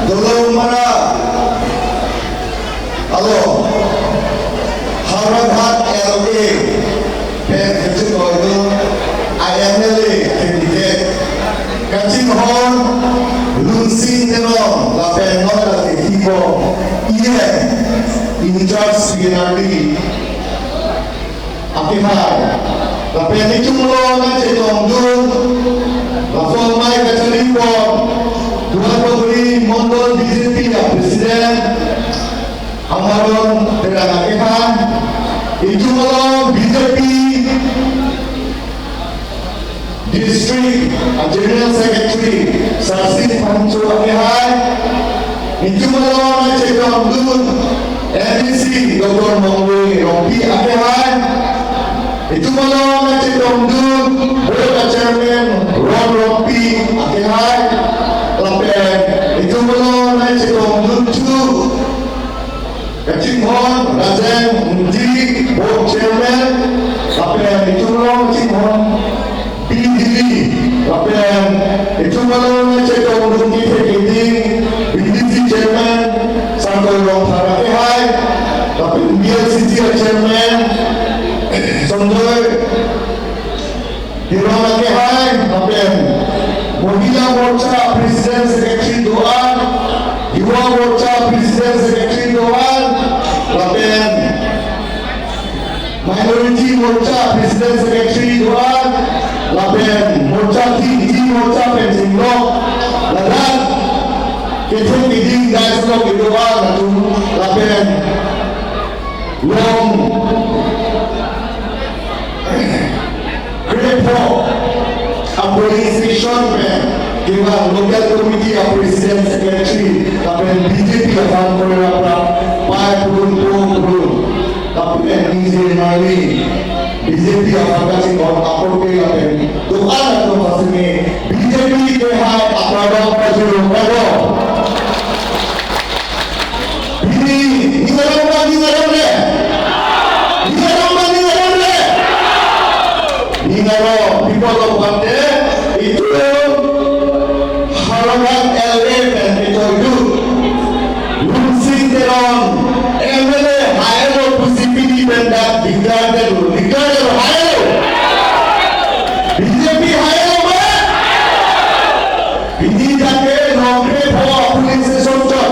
Dulu mana? Halo, Harakat LA, pen kecil itu IMLA candidate, kecil hon, lunsin terong, lapen nol lagi tibo, iya, injar siginari, akihai, lapen itu mulai nanti tongdul, langsung mai kecil impor, dua pemberi mondol BJP ya presiden. Amaron dengan akihan itu malam BJP District General Secretary Sarsin Pancu akihan itu malam cekam dun NDC Dr. Mongwe Rompi akihan itu malam cekam dun Board Chairman Ron Rompi akihan lapen itu malam cekam dun tu Kecil hon, Rajan, Mundi, Board Chairman, lapian itu malam kecil hon, PDD, lapian itu malam cekong untuk kita PDD Chairman, sampai orang Harakehai, lapian BLCT Chairman, Sonjoy, Harakehai, lapian Mohila Morcha Presiden Sekretari Doan, Yuwa Morcha Presiden Sekretari Doan, lapian Minority Morcha Presiden Sekretari Doan, lapian Morcha Tinggi Morcha Penting Blok, ladan kita piding guys blok di Doan, lalu lapian Long Grepo Administration kita local committee of Presiden Sekretari, lapian BJP akan menerapkan tapi ini mari BJP akan kasih orang kapal ke lapen Tuhan atau maksudnya BJP ke hai apa pasal apa ini orang people of Bande itu Harakat LA dan itu Lunsing Terong MLA Haelo PCPD Bendak Digradel Haelo BJP Haelo ba? Ini jake nombre bawa polis sesonjot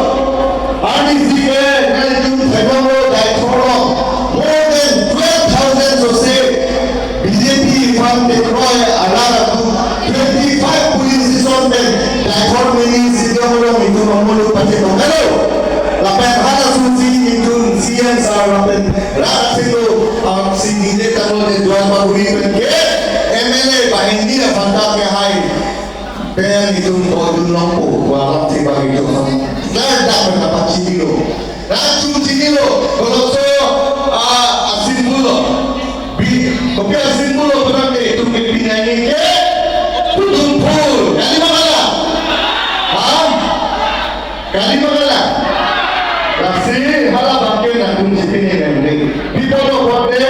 Ani sike Naljun Fedongo Daikoro more than 12,000 sose BJP from the Croy Alara 25 police sesonjot Daikoro mini Sidamoro itu memuluk pasti Hello lapan hal suci itu siang sarapan rakyat itu sini kalau di dua pabrik ke MLA bahindi lah fantak yang hai pen itu bodoh nompo walau tiba itu dah dapat dapat cilo racu cilo kalau so asin mulu kopi asin mulu berapa itu kepingan ini ke betul pul kali mana lah kali mana lah Rasih halah bangke nak kunci ini ni. People of Bande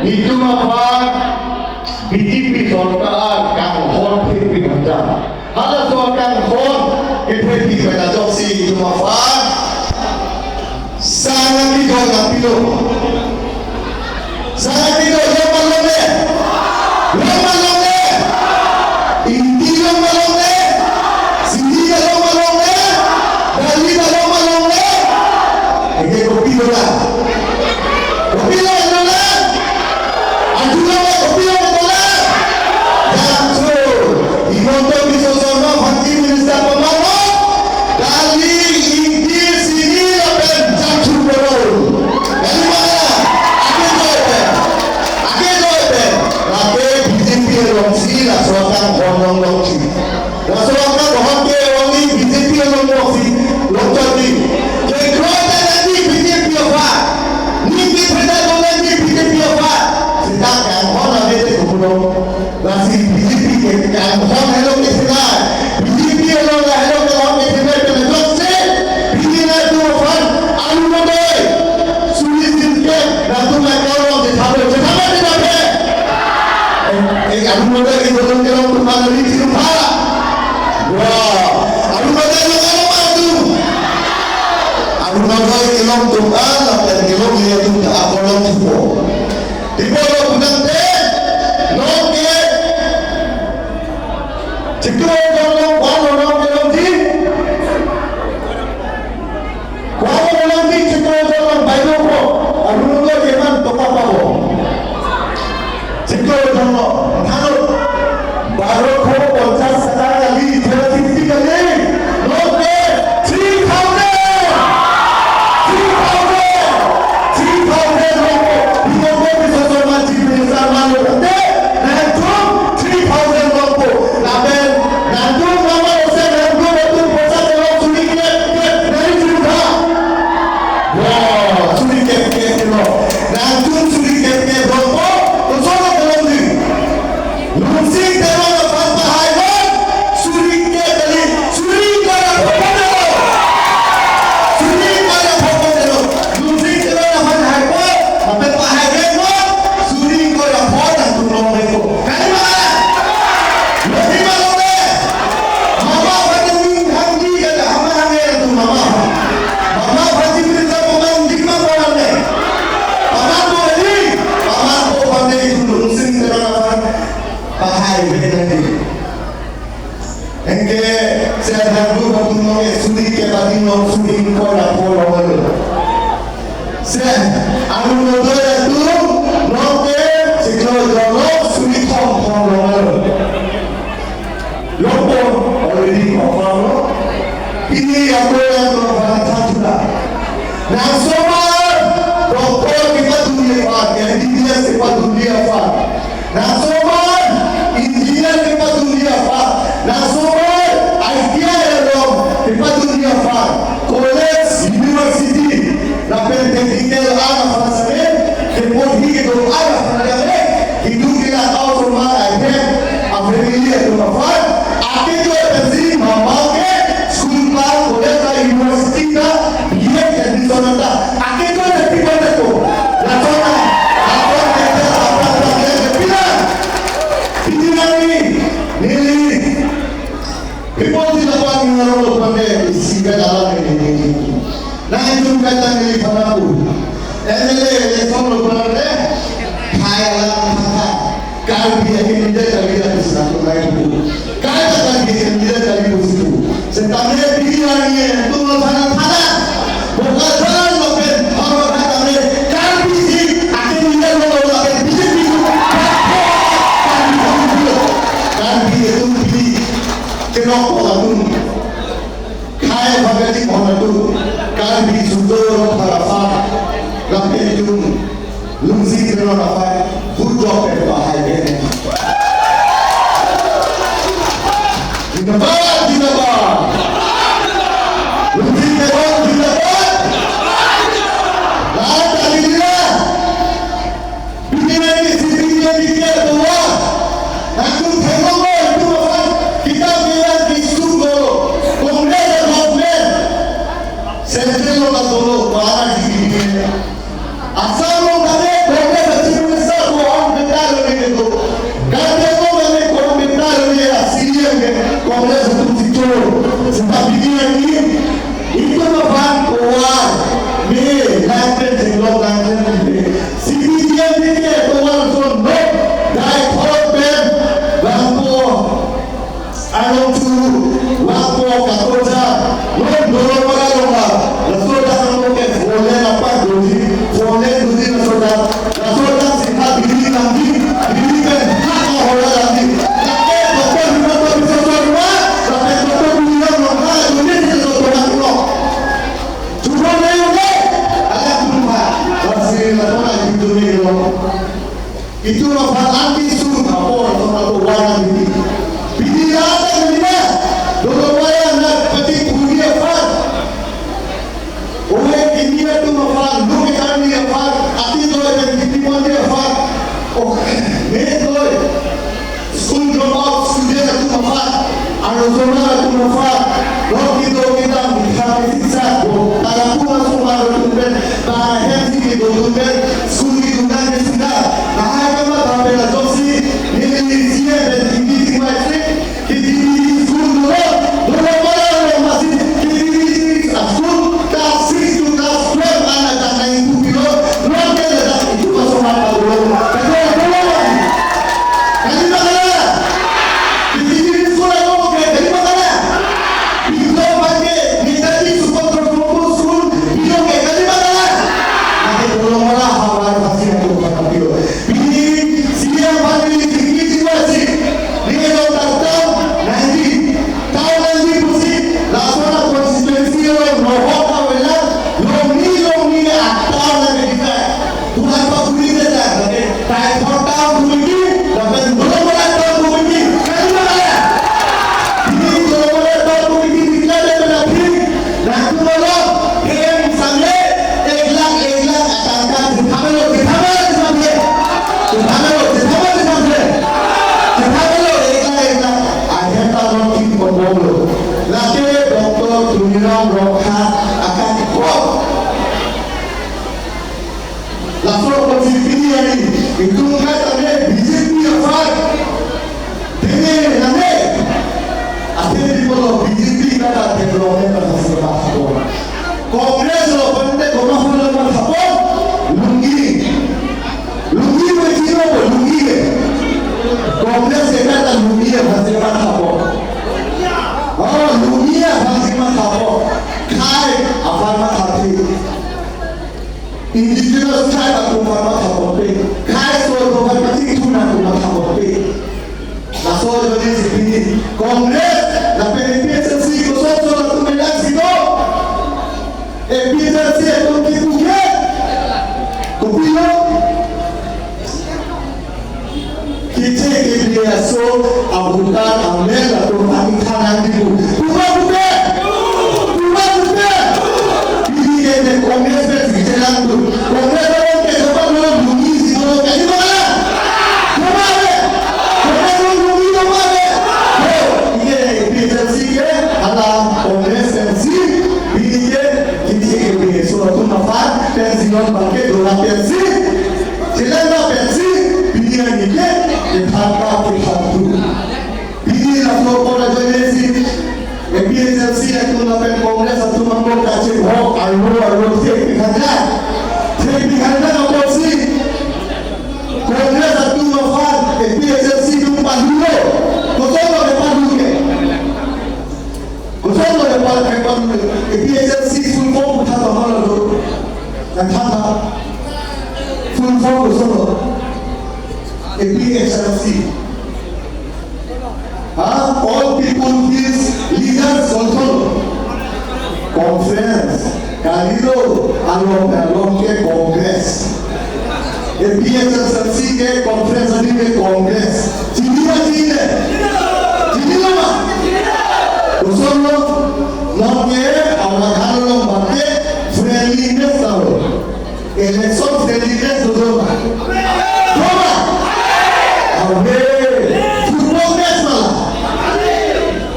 itu macam BJP sorkar kang hon pergi macam. Halah sorkar hon pergi macam si itu macam sangat kita nak pilih. Sangat kita yang malam ni, inti yang malam ni, sini yang malam ni, Bali yang malam ni. Ini kopi lah, kopi lah, aduh lah, kopi lah, yang tu, imotor bisa sama, Bhakti Minister Pembangunan, kali ini sini lapan jatuh berol, dari mana? Akhir BJP orang sini lah, suakan orang lokasi, suakan orang ke orang ni BJP orang lokasi, lokasi. Nasi BJP yang hon hello ke sana BJP hello ke hon ke sana ke dokse BJP tu fan alu mode sulit ke ratu makau de thabo jama de babe alu mode ke bolon ke orang tu mana ni siapa wah Tuhan dan kelong dia tu tak akolong tupo. Tiba lo bukan deh, nongke, cikgu orang kualo nong kelong di, kualo kelong di cikgu orang bayu ko, arun lo jeman topa pabo. Cikgu orang thano, baru ko ponchas sekarang lagi dia tinggi kali, nongke 6 to class 12 Congress ke kata dunia bagi apa? Oh, dunia bagi apa? Kai apa mati? Indigenous tribe aku apa? Kai soal mati itu nak apa? Nasol jadi sini Congress la PNPSC ko soal tu melas itu. PSC itu kita kupilo. Kita dia so abutan amel atau kami kanan dibu. Bukan. Ini dia Congress kita jalan tu. Congress orang kita dapat orang bunyi sih orang kaji mana? Kemana? Congress orang bunyi kemana? Oh, ini PSC ke? Alam Congress PSC. Ini dia kita so tu nafas pensiun pakai dolar PSC. Jalan PSC. Ini ni ke? Ditangkap itu. Ini lalu orang jadi PSC itu lapen Congress satu membuat kaji oh alu teknik apa sih? Congress satu membuat PSC itu pandu. Kosong lepas pandu. PSC full form kata mana tu? Kata full form kosong. PSC. All people is leaders also. Conference. Kalido along ke Congress. PSC ke conference ani ke Congress. Sini lama. Usolo lagi awak kalau baca friendliness tahu. Election friendliness tu mana? Football match malah,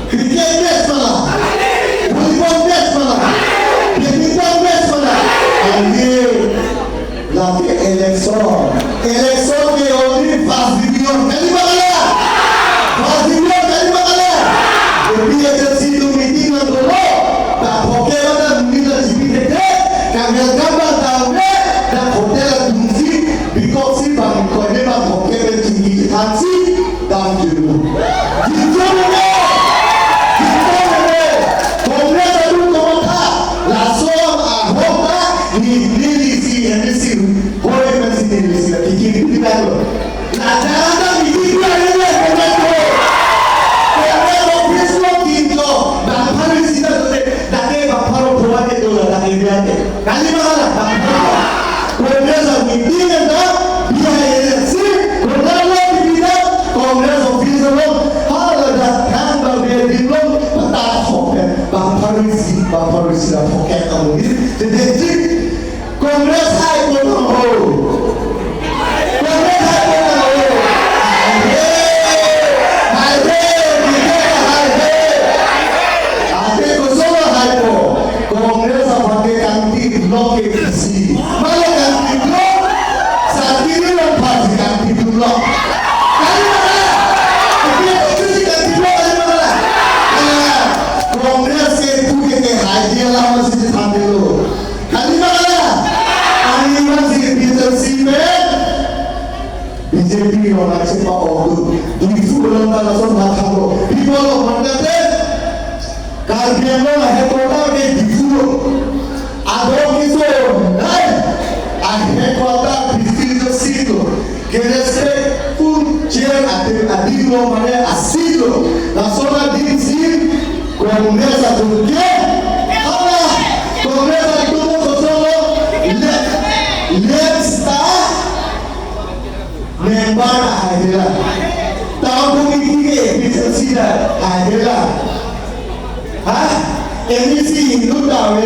cricket match malah, volleyball match malah, badminton match malah. Lagi election ke only fast video. Kali mana? PSC tu meeting nak dulu. Tak hotel ada minta JPT. Kamera gambar tahu deh. Tak hotel tungsi because si bang kau ni bang hotel tinggi hansi dan dulu. Kita Congress ada komentar. Langsung ahokta ni si boleh masih ni si kiki kita tu. Ada meeting ada komentar. Kali mana? Congress meeting ada PSC, Congress officer hal ada tanggal belum tak hotel, Parisi dah hotel kamu ni. Jadi Congress hai kono. BJP orang siapa orang tu di sekolah mana langsung nak tahu. People orang mana Karbian mana headquarter ke di sekolah. Ada kisah, headquarter di situ. Kerana full chair ada mana asido. Langsung ada di sini. Congress ada ke? Congress ada tu kosong. Let's start. Member ada. Tahu ini PSC ada. MEC Hindu tahu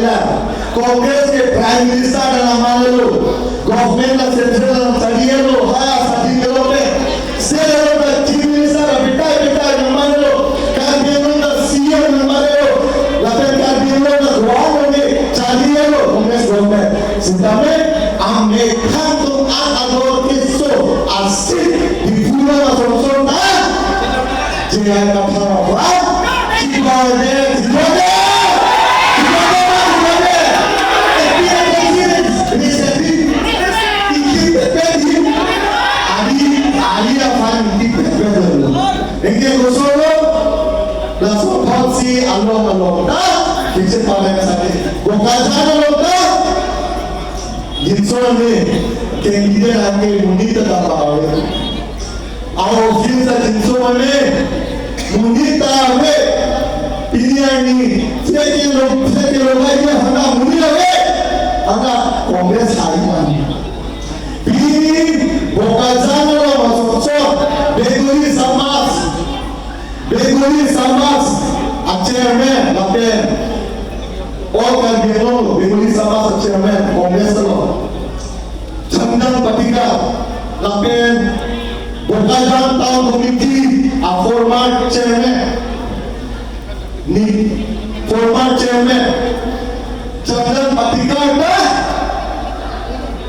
Congress ke Prime Minister dalam malu. Government la central dalam tadi lo. Sadi lo pe. Selo la Chief Minister betai dalam malu. Kabinet la CM dalam malu. Lapan kabinet la ruang ni cari lo. Congress government. Sedangkan Amerika tu ada kisah asing di pulau Sonsong jangan apa-apa gimana Ali apa yang gosolo la sopotsi along ta kitchen pala sate gokajana lokta jinsone kengide nange munita ta pawe awo finsa jinsone munita we piliani sekelo lagi hanga munila we hanga kongres hariman pili gokajana lo masokso Beguli Samas a chairman lapen all can be known Beguli Samas a chairman Congress lo Chandang Patika lapen Bokajan Town Committee a former chairman Chandang Patika na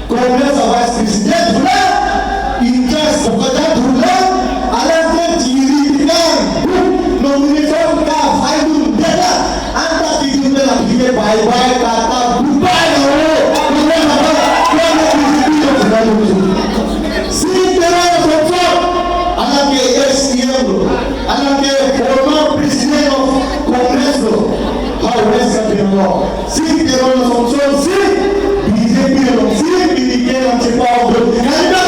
Congress a vice president hula Injas Bokajan hula nomination ka faidun data anta tidur dalam hidup bye-bye kata goodbye dulu bukan apa yang video sudah muncul si terang sosok anak ke STM lo anak ke former president of Congress lo how rest of the law si terang sosok si BJP lo si PDK yang cepat lo kan tak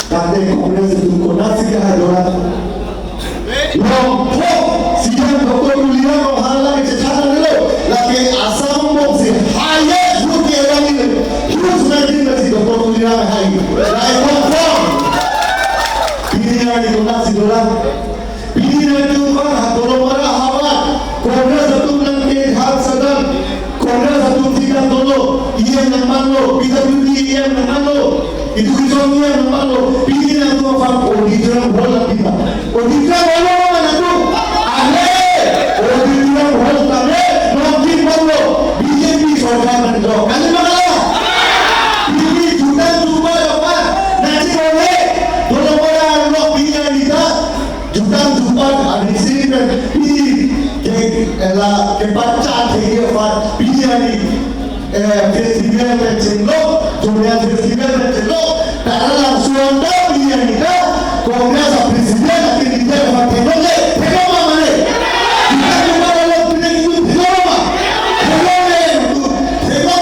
kata Congress itu konasi kehaduran Long siang doktor kuliah menghalang cecana dulu lagi asam bom si hayat bukti orang ini hidup semakin masih doktor kuliah hai lain confirm ini yang dikonasi dolar ini yang diukur hatolong marah hawan Kongres satu nanti hal sedang Kongres satu tidak dulu ia yang malu PWD ia yang malu itu kisahnya yang malu ini yang tu apa auditor bola kita auditor bola que baca थे और biryani festival में चलो जोड़िया festival में चलो तारा सुवंता बिरयानी का Congress president के नीचे बातें बोले देखो मामले kita kembali lagi dengan itu देखो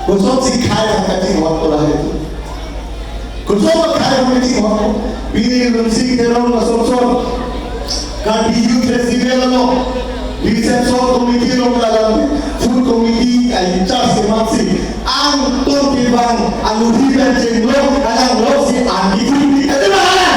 कुछ सी खाए खाती waktu lah itu कुछ खाए खाती waktu bini lumsi terong masuk kan BU festival lo reception committee lo dalam food committee ay charge maxi ang to kibang aluri ben jenglo alang lo si andi committee kade mana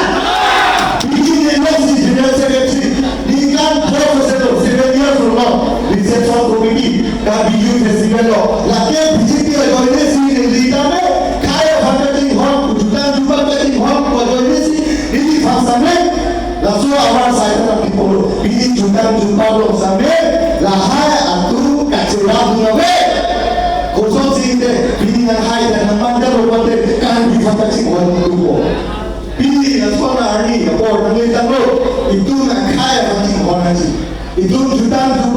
bini lo si general secretary dikan professor 7 years lo reception committee kan BU festival lo lagi BJP organize ni lita me kaya bhagating hom jutaan juta bhagating hom organize ini fasane langsung awal saya tak dipolo ini jutaan lo sampai lahai atu kacau bunga kosong sih deh ini lahai dan mandar lo kan difakar sih orang tuh ini langsung hari orang ngetan lo itu nak kaya mati orang sih itu jutaan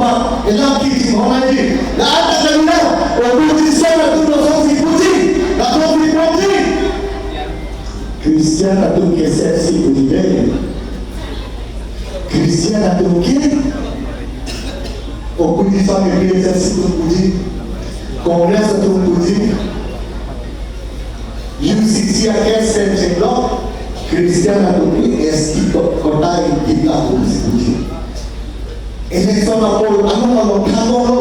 elaki sih orang sih lah ada mana orang di sana tu langsung si puji langsung si puji Kristian atau keser si puji deh Kristian atau kiri opposition में PSS को पूजी कांग्रेस को पूजी UCC कैसे चलो Christian को ST को कोटा इनका पूजी इलेक्शन अपोल अनुमान उठानो लो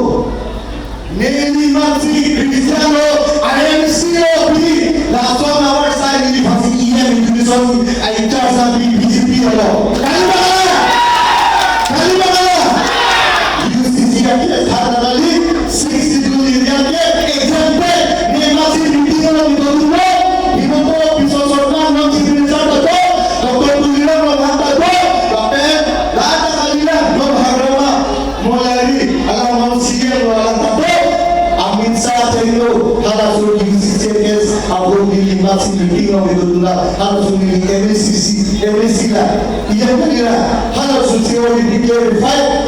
नेली मासी क्रिश्चियनो आईएमसीओ भी last on our side in फासी EM individual I charge of BJP लो harus memiliki MSC lah. Ia kira harus teori declare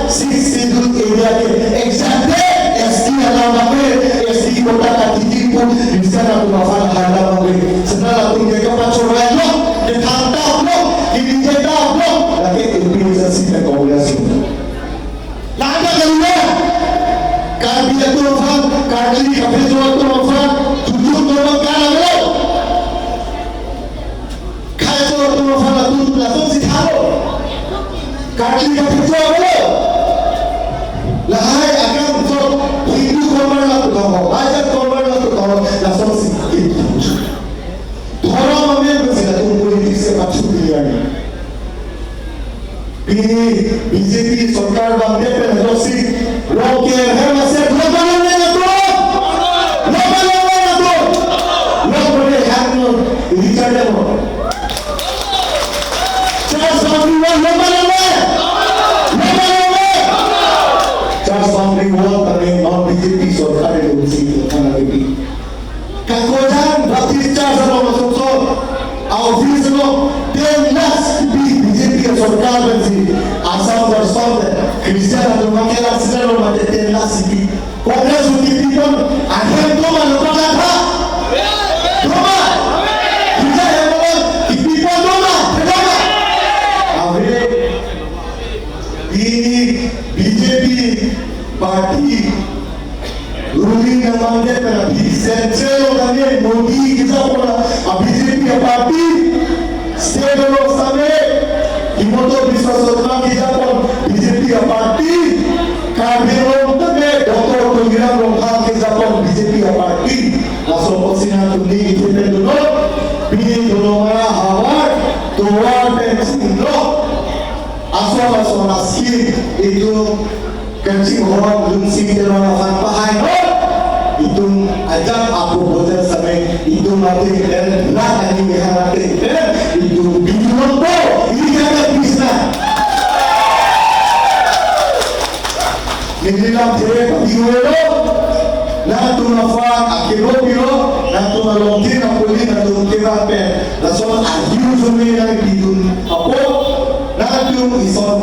6 area ke exactly SD dalam apa SD kota Katipu di sana tu mafan harga apa. Sebenarnya tu mereka pacoran lo, dia hantar lo, ini dia country yang kecil apa? Lahai akan untuk Hindu korban lah tu kau, Raja korban lah tu kau, dah semua sikit. Orang ambil bersih tu politik sepatu pilihan. Ini BJP सरकार बांधे पे नजोसी लोग के है मसे लोग बोलने ना तो लोग बोले हैं तो रिचार्ज हो चार सामने वो लोग बोले चार सामने वो तने नॉन बीजेपी सरकार है उसी खाना बेटी काकोजान प्रतिष्ठा सरो मसोसो ऑफिस नो तेलस BJP सरकार बंसी asal bersama Kristian atau makilah sedang mati telas ini. Kongres untuk pun akhir doma lupa kata. Doma. Kita yang malam pun doma. Akhir ini BJP parti ruling namanya tapi central kami Modi kita pun BJP parti state level sampai Imoto Biswasotma kita pun BJP parti Kabirong tebe Dr. Tungiram Rongkang kita pun BJP parti langsung posisinya tundi kita dulu pilih dulu mana Howard Tuan Bensin lo asal nasi itu kencing orang belum sih dalam pahai lo itu ajak aku bosan sampai itu mati dan nak ani mati itu bingung tu ini kata bisna ini dalam cerita bingung lo nak tu nafas akhirnya bilo nak tu malongkin nak pulih nak tu kira pe langsung akhir semua yang bingung apa nak tu ison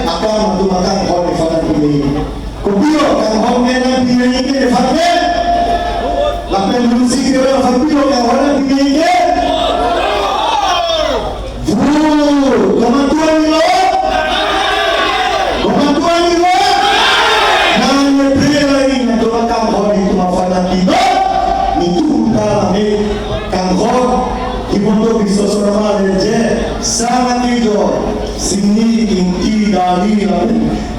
akan tu makan kau di sana pilih Kupio kan homnya nanti ini ke fakir, lapen lusi kira fakir kan orang tinggi ke, kematuan ini nanya pria ini nak makan kau itu masalah kita, itu dah ni kan kau ibu bisa seorang aja sangat itu sini inti dari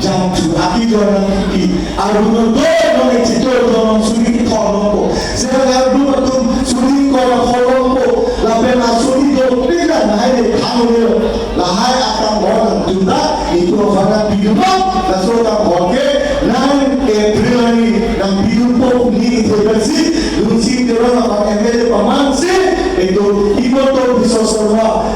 jam tu aki jualan inti aru tu dong itu dong suri kolombo sekarang aru tu suri kolombo lapen asuri dong tidak naik hamil lahai akan orang tunda itu orang bidup langsung tak boleh naik April ni dan bidup ni terbersih lusi terus apa ML pamansi itu ibu tu bisa seorang